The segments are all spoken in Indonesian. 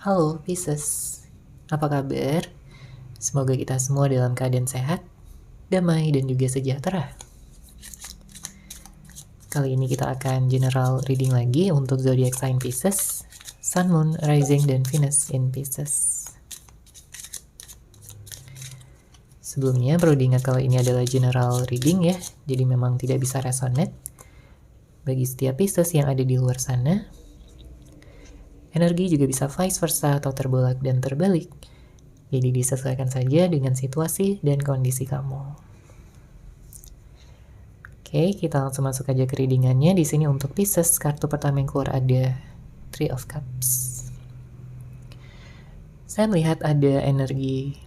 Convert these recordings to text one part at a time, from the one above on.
Halo Pisces, apa kabar? Semoga kita semua dalam keadaan sehat, damai, dan juga sejahtera. Kali ini kita akan general reading lagi untuk zodiac sign Pisces, Sun, Moon, Rising, dan Venus in Pisces. Sebelumnya perlu diingat kalau ini adalah general reading ya, jadi memang tidak bisa resonate bagi setiap Pisces yang ada di luar sana. Energi juga bisa vice versa atau terbolak dan terbalik. Jadi disesuaikan saja dengan situasi dan kondisi kamu. Oke, kita langsung masuk aja ke readingannya. Di sini untuk Pisces, kartu pertama yang keluar ada Three of Cups. Saya melihat ada energi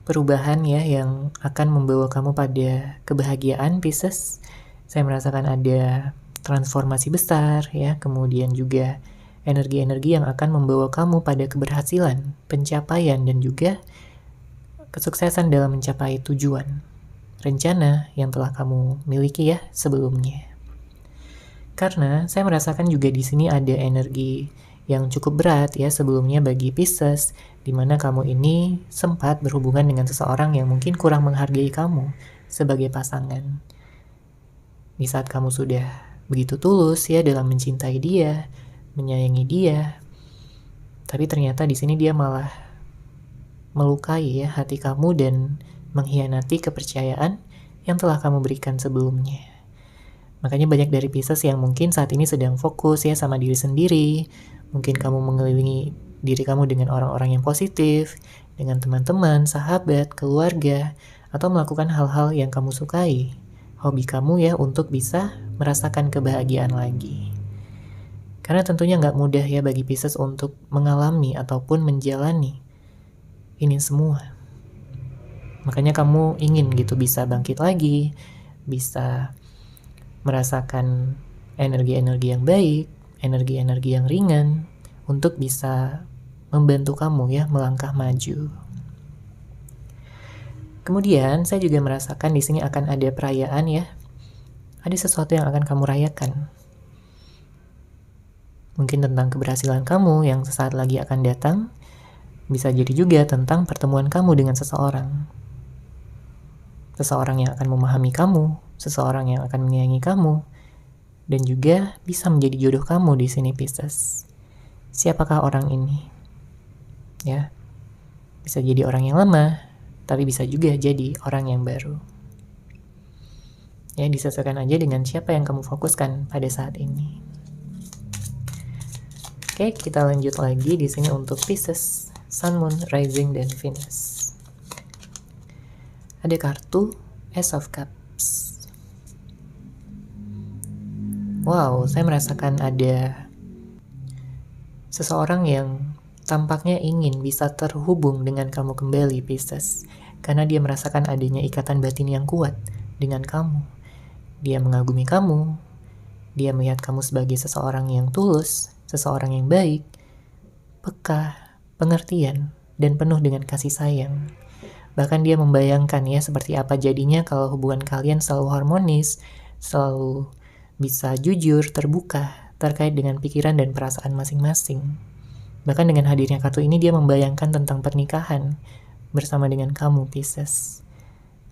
perubahan ya yang akan membawa kamu pada kebahagiaan Pisces. Saya merasakan ada transformasi besar ya, kemudian juga energi-energi yang akan membawa kamu pada keberhasilan, pencapaian, dan juga kesuksesan dalam mencapai tujuan, rencana yang telah kamu miliki ya sebelumnya. Karena saya merasakan juga di sini ada energi yang cukup berat ya sebelumnya bagi Pisces, di mana kamu ini sempat berhubungan dengan seseorang yang mungkin kurang menghargai kamu sebagai pasangan. Di saat kamu sudah begitu tulus ya dalam mencintai dia, menyayangi dia, tapi ternyata di sini dia malah melukai ya hati kamu dan mengkhianati kepercayaan yang telah kamu berikan sebelumnya. Makanya banyak dari Pisces yang mungkin saat ini sedang fokus ya sama diri sendiri. Mungkin kamu mengelilingi diri kamu dengan orang-orang yang positif, dengan teman-teman, sahabat, keluarga, atau melakukan hal-hal yang kamu sukai. Hobi kamu ya untuk bisa merasakan kebahagiaan lagi. Karena tentunya nggak mudah ya bagi Pisces untuk mengalami ataupun menjalani ini semua. Makanya kamu ingin gitu bisa bangkit lagi, bisa merasakan energi-energi yang baik, energi-energi yang ringan, untuk bisa membantu kamu ya melangkah maju. Kemudian saya juga merasakan di sini akan ada perayaan ya. Ada sesuatu yang akan kamu rayakan. Mungkin tentang keberhasilan kamu yang sesaat lagi akan datang. Bisa jadi juga tentang pertemuan kamu dengan seseorang. Seseorang yang akan memahami kamu, seseorang yang akan menyayangi kamu, dan juga bisa menjadi jodoh kamu di sini Pisces. Siapakah orang ini? Ya, bisa jadi orang yang lama, tapi bisa juga jadi orang yang baru. Ya, disesuaikan aja dengan siapa yang kamu fokuskan pada saat ini. Oke, kita lanjut lagi di sini untuk Pisces, Sun, Moon, Rising, dan Venus. Ada kartu Ace of Cups. Wow, saya merasakan ada seseorang yang tampaknya ingin bisa terhubung dengan kamu kembali, Pisces. Karena dia merasakan adanya ikatan batin yang kuat dengan kamu. Dia mengagumi kamu. Dia melihat kamu sebagai seseorang yang tulus, seseorang yang baik, peka, pengertian, dan penuh dengan kasih sayang. Bahkan dia membayangkan ya seperti apa jadinya kalau hubungan kalian selalu harmonis, selalu bisa jujur, terbuka, terkait dengan pikiran dan perasaan masing-masing. Bahkan dengan hadirnya kartu ini dia membayangkan tentang pernikahan bersama dengan kamu, Pisces.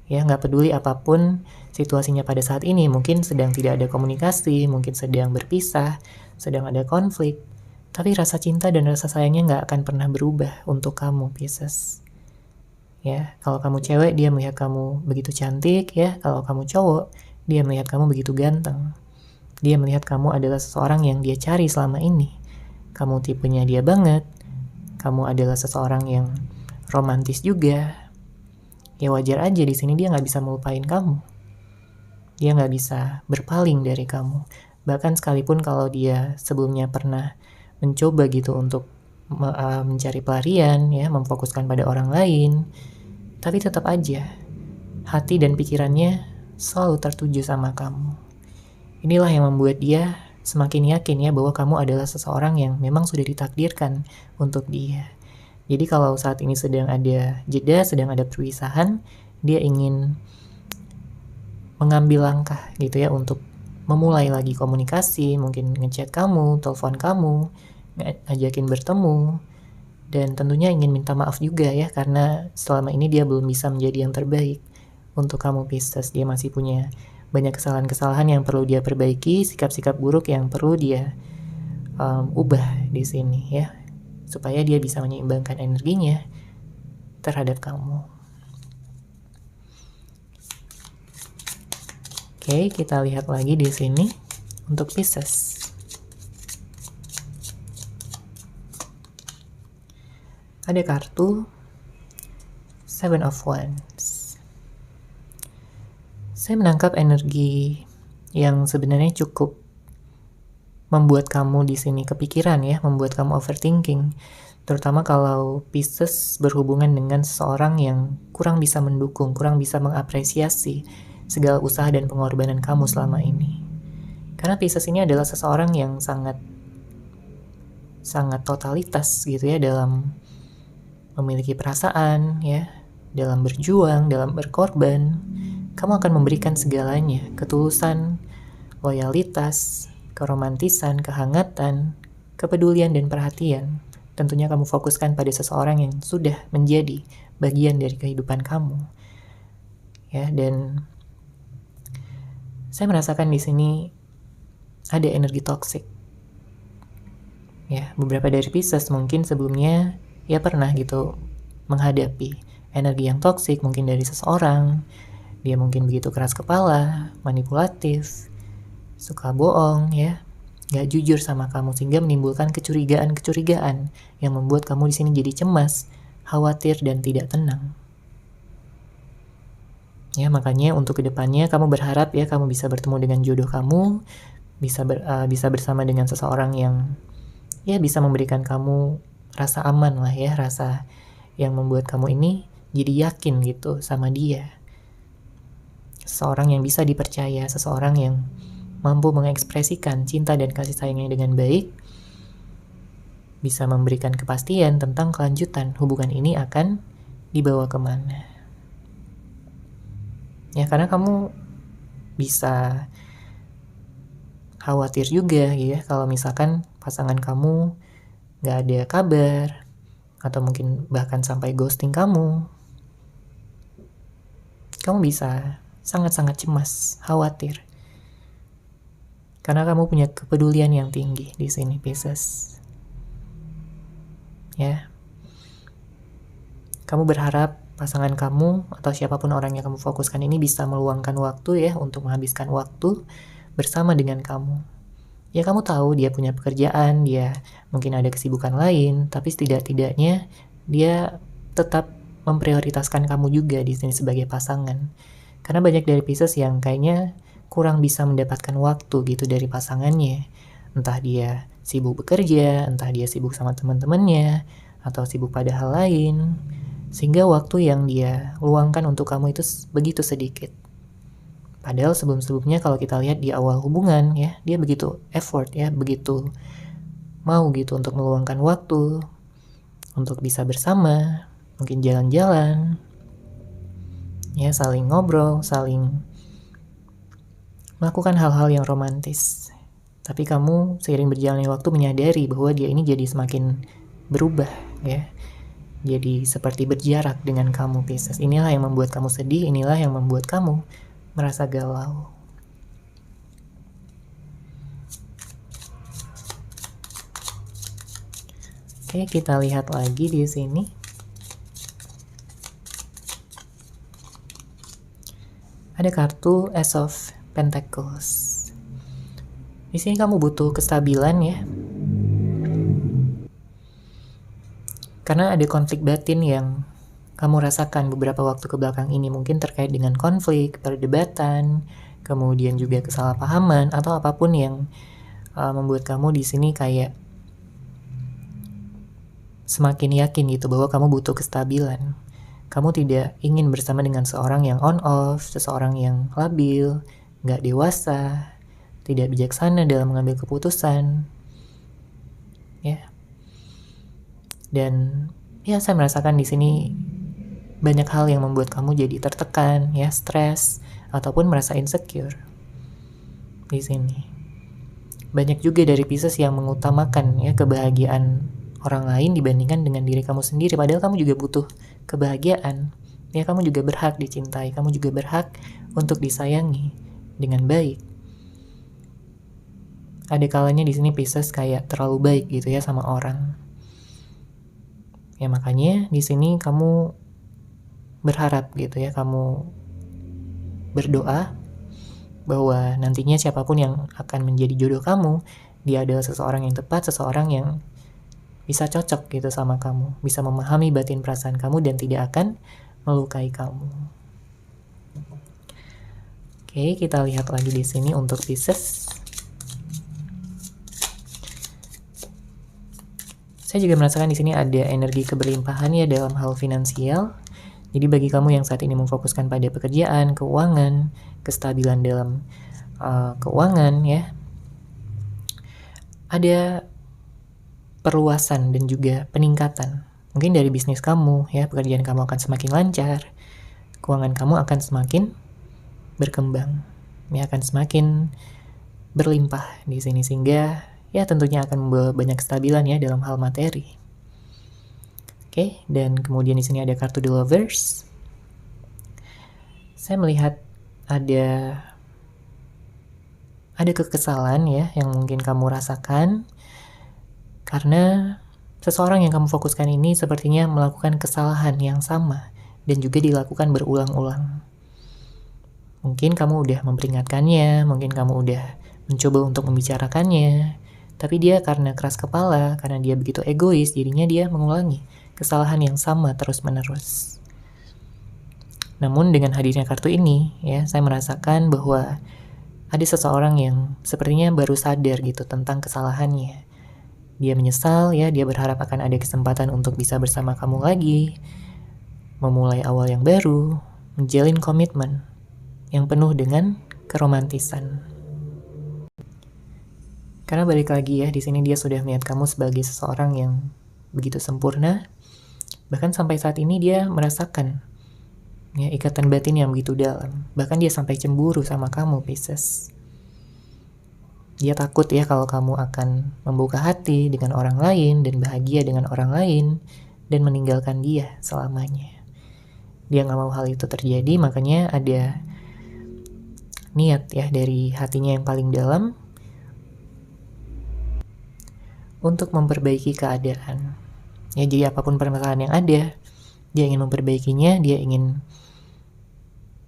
Ya, nggak peduli apapun situasinya pada saat ini, mungkin sedang tidak ada komunikasi, mungkin sedang berpisah, sedang ada konflik, tapi rasa cinta dan rasa sayangnya nggak akan pernah berubah untuk kamu, Pisces. Ya, kalau kamu cewek, dia melihat kamu begitu cantik, ya. Kalau kamu cowok, dia melihat kamu begitu ganteng. Dia melihat kamu adalah seseorang yang dia cari selama ini. Kamu tipenya dia banget. Kamu adalah seseorang yang romantis juga. Ya wajar aja di sini dia nggak bisa melupain kamu. Dia nggak bisa berpaling dari kamu. Bahkan sekalipun kalau dia sebelumnya pernah mencoba gitu untuk mencari pelarian, ya, memfokuskan pada orang lain, tapi tetap aja hati dan pikirannya selalu tertuju sama kamu. Inilah yang membuat dia semakin yakin ya bahwa kamu adalah seseorang yang memang sudah ditakdirkan untuk dia. Jadi kalau saat ini sedang ada jeda, sedang ada perpisahan, dia ingin mengambil langkah gitu ya untuk memulai lagi komunikasi, mungkin ngechat kamu, telepon kamu, ngajakin bertemu, dan tentunya ingin minta maaf juga ya, karena selama ini dia belum bisa menjadi yang terbaik untuk kamu Pisces. Dia masih punya banyak kesalahan-kesalahan yang perlu dia perbaiki, sikap-sikap buruk yang perlu dia ubah di sini ya, supaya dia bisa menyeimbangkan energinya terhadap kamu. Oke, kita lihat lagi di sini untuk Pisces. Ada kartu Seven of Wands. Saya menangkap energi yang sebenarnya cukup membuat kamu di sini kepikiran ya, membuat kamu overthinking. Terutama kalau Pisces berhubungan dengan seseorang yang kurang bisa mendukung, kurang bisa mengapresiasi segala usaha dan pengorbanan kamu selama ini. Karena Pisces ini adalah seseorang yang sangat totalitas gitu ya dalam memiliki perasaan ya, dalam berjuang, dalam berkorban. Kamu akan memberikan segalanya, ketulusan, loyalitas, keromantisan, kehangatan, kepedulian dan perhatian. Tentunya kamu fokuskan pada seseorang yang sudah menjadi bagian dari kehidupan kamu. Ya, dan saya merasakan di sini ada energi toksik. Ya, beberapa dari Pisces mungkin sebelumnya ya pernah gitu menghadapi energi yang toksik mungkin dari seseorang. Dia mungkin begitu keras kepala, manipulatif, suka bohong ya, gak jujur sama kamu, sehingga menimbulkan kecurigaan yang membuat kamu di sini jadi cemas, khawatir dan tidak tenang. Ya, makanya untuk kedepannya kamu berharap ya kamu bisa bertemu dengan jodoh kamu, bisa bersama dengan seseorang yang ya bisa memberikan kamu rasa aman lah ya, rasa yang membuat kamu ini jadi yakin gitu sama dia. Seseorang yang bisa dipercaya, seseorang yang mampu mengekspresikan cinta dan kasih sayangnya dengan baik, bisa memberikan kepastian tentang kelanjutan hubungan ini akan dibawa kemana. Ya, karena kamu bisa khawatir juga ya kalau misalkan pasangan kamu gak ada kabar, atau mungkin bahkan sampai ghosting kamu bisa sangat-sangat cemas, khawatir. Karena kamu punya kepedulian yang tinggi di sini, Pisces. Ya. Kamu berharap pasangan kamu atau siapapun orang yang kamu fokuskan ini bisa meluangkan waktu ya untuk menghabiskan waktu bersama dengan kamu. Ya, kamu tahu dia punya pekerjaan, dia mungkin ada kesibukan lain, tapi setidak-tidaknya dia tetap memprioritaskan kamu juga di sini sebagai pasangan. Karena banyak dari Pisces yang kayaknya kurang bisa mendapatkan waktu gitu dari pasangannya. Entah dia sibuk bekerja, entah dia sibuk sama teman-temannya, atau sibuk pada hal lain. Sehingga waktu yang dia luangkan untuk kamu itu begitu sedikit. Padahal sebelum-sebelumnya kalau kita lihat di awal hubungan ya, dia begitu effort ya, begitu mau gitu untuk meluangkan waktu, untuk bisa bersama, mungkin jalan-jalan, ya saling ngobrol, saling melakukan hal-hal yang romantis. Tapi kamu seiring berjalannya waktu menyadari bahwa dia ini jadi semakin berubah ya, jadi seperti berjarak dengan kamu, Pisces. Inilah yang membuat kamu sedih, inilah yang membuat kamu merasa galau. Oke, kita lihat lagi di sini. Ada kartu Ace of Pentacles. Di sini kamu butuh kestabilan ya. Karena ada konflik batin yang kamu rasakan beberapa waktu ke belakang ini, mungkin terkait dengan konflik, perdebatan, kemudian juga kesalahpahaman atau apapun yang membuat kamu di sini kayak semakin yakin gitu bahwa kamu butuh kestabilan. Kamu tidak ingin bersama dengan seorang yang on off, seseorang yang labil, gak dewasa, tidak bijaksana dalam mengambil keputusan. Ya. Dan ya saya merasakan di sini banyak hal yang membuat kamu jadi tertekan, ya, stres, ataupun merasa insecure di sini. Banyak juga dari Pisces yang mengutamakan ya kebahagiaan orang lain dibandingkan dengan diri kamu sendiri, padahal kamu juga butuh kebahagiaan. Ya, kamu juga berhak dicintai, kamu juga berhak untuk disayangi dengan baik. Ada kalanya di sini Pisces kayak terlalu baik gitu ya sama orang. Ya makanya di sini kamu berharap gitu ya, kamu berdoa bahwa nantinya siapapun yang akan menjadi jodoh kamu, dia adalah seseorang yang tepat, seseorang yang bisa cocok gitu sama kamu, bisa memahami batin perasaan kamu dan tidak akan melukai kamu. Oke, kita lihat lagi di sini untuk Pisces. Saya juga merasakan di sini ada energi keberlimpahan ya dalam hal finansial. Jadi bagi kamu yang saat ini memfokuskan pada pekerjaan, keuangan, kestabilan dalam keuangan ya, ada perluasan dan juga peningkatan. Mungkin dari bisnis kamu ya, pekerjaan kamu akan semakin lancar, keuangan kamu akan semakin berkembang, ya akan semakin berlimpah di sini, sehingga ya tentunya akan membawa banyak kestabilan ya dalam hal materi. Oke, dan kemudian di sini ada kartu The Lovers. Saya melihat ada kekesalan ya yang mungkin kamu rasakan karena seseorang yang kamu fokuskan ini sepertinya melakukan kesalahan yang sama dan juga dilakukan berulang-ulang. Mungkin kamu udah memperingatkannya, mungkin kamu udah mencoba untuk membicarakannya, tapi dia karena keras kepala, karena dia begitu egois, jadinya dia mengulangi kesalahan yang sama terus-menerus. Namun dengan hadirnya kartu ini, ya, saya merasakan bahwa ada seseorang yang sepertinya baru sadar gitu tentang kesalahannya. Dia menyesal, ya, dia berharap akan ada kesempatan untuk bisa bersama kamu lagi, memulai awal yang baru, menjalin komitmen yang penuh dengan keromantisan. Karena balik lagi ya, di sini dia sudah melihat kamu sebagai seseorang yang begitu sempurna. Bahkan sampai saat ini dia merasakan ya ikatan batin yang begitu dalam. Bahkan dia sampai cemburu sama kamu, Pisces. Dia takut ya kalau kamu akan membuka hati dengan orang lain dan bahagia dengan orang lain dan meninggalkan dia selamanya. Dia gak mau hal itu terjadi, makanya ada niat ya dari hatinya yang paling dalam untuk memperbaiki keadaan. Ya, jadi apapun permasalahan yang ada, dia ingin memperbaikinya, dia ingin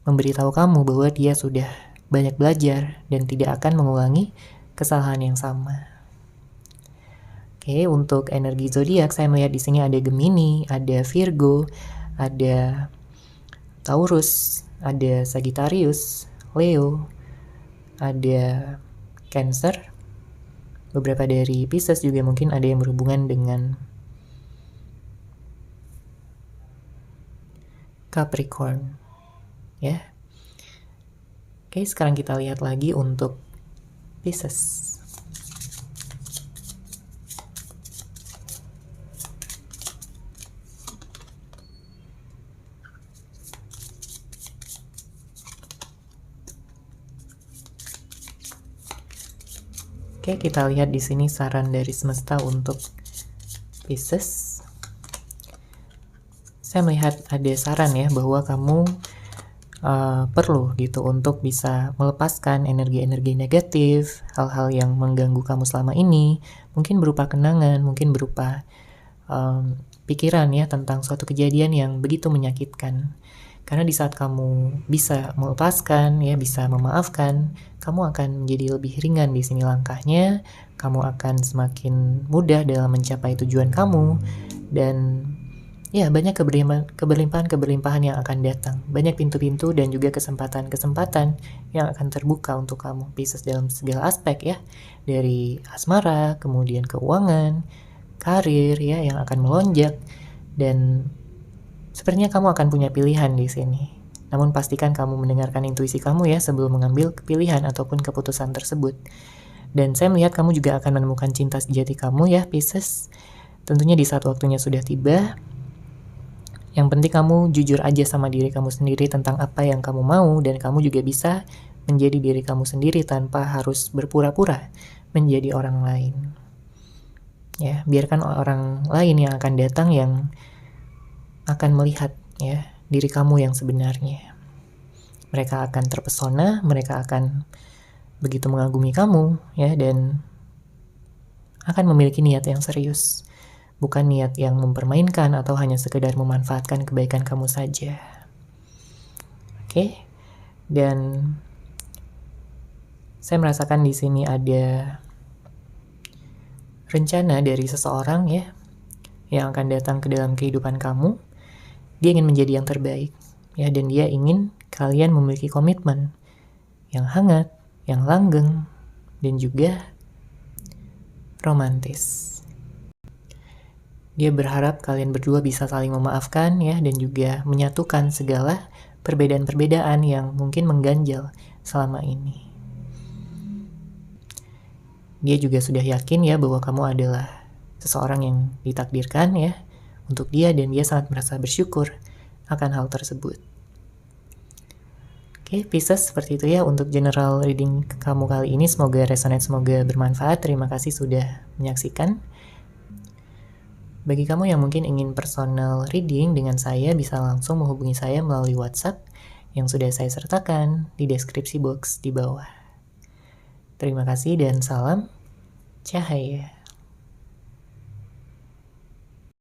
memberitahu kamu bahwa dia sudah banyak belajar dan tidak akan mengulangi kesalahan yang sama. Oke, untuk energi zodiak saya melihat di sini ada Gemini, ada Virgo, ada Taurus, ada Sagittarius, Leo, ada Cancer. Beberapa dari Pisces juga mungkin ada yang berhubungan dengan Capricorn, ya. Oke, sekarang kita lihat lagi untuk Pisces. Oke, kita lihat di sini saran dari semesta untuk Pisces. Saya melihat ada saran ya bahwa kamu perlu gitu untuk bisa melepaskan energi-energi negatif, hal-hal yang mengganggu kamu selama ini, mungkin berupa kenangan, mungkin berupa pikiran ya tentang suatu kejadian yang begitu menyakitkan. Karena di saat kamu bisa melepaskan ya, bisa memaafkan, kamu akan menjadi lebih ringan di sini langkahnya, kamu akan semakin mudah dalam mencapai tujuan kamu, dan ya, banyak keberlimpahan yang akan datang. Banyak pintu-pintu dan juga kesempatan-kesempatan yang akan terbuka untuk kamu, Pisces, dalam segala aspek ya. Dari asmara, kemudian keuangan, karir ya yang akan melonjak, dan sepertinya kamu akan punya pilihan di sini. Namun pastikan kamu mendengarkan intuisi kamu ya sebelum mengambil pilihan ataupun keputusan tersebut. Dan saya melihat kamu juga akan menemukan cinta sejati kamu ya, Pisces. Tentunya di saat waktunya sudah tiba. Yang penting kamu jujur aja sama diri kamu sendiri tentang apa yang kamu mau, dan kamu juga bisa menjadi diri kamu sendiri tanpa harus berpura-pura menjadi orang lain. Ya, biarkan orang lain yang akan datang yang akan melihat ya diri kamu yang sebenarnya. Mereka akan terpesona, mereka akan begitu mengagumi kamu ya, dan akan memiliki niat yang serius, bukan niat yang mempermainkan atau hanya sekedar memanfaatkan kebaikan kamu saja. Oke? Dan saya merasakan di sini ada rencana dari seseorang ya yang akan datang ke dalam kehidupan kamu. Dia ingin menjadi yang terbaik ya, dan dia ingin kalian memiliki komitmen yang hangat, yang langgeng, dan juga romantis. Dia berharap kalian berdua bisa saling memaafkan ya, dan juga menyatukan segala perbedaan-perbedaan yang mungkin mengganjal selama ini. Dia juga sudah yakin ya bahwa kamu adalah seseorang yang ditakdirkan ya untuk dia, dan dia sangat merasa bersyukur akan hal tersebut. Oke, Pisces, seperti itu ya untuk general reading kamu kali ini. Semoga resonate, semoga bermanfaat. Terima kasih sudah menyaksikan. Bagi kamu yang mungkin ingin personal reading dengan saya, bisa langsung menghubungi saya melalui WhatsApp yang sudah saya sertakan di deskripsi box di bawah. Terima kasih dan salam cahaya.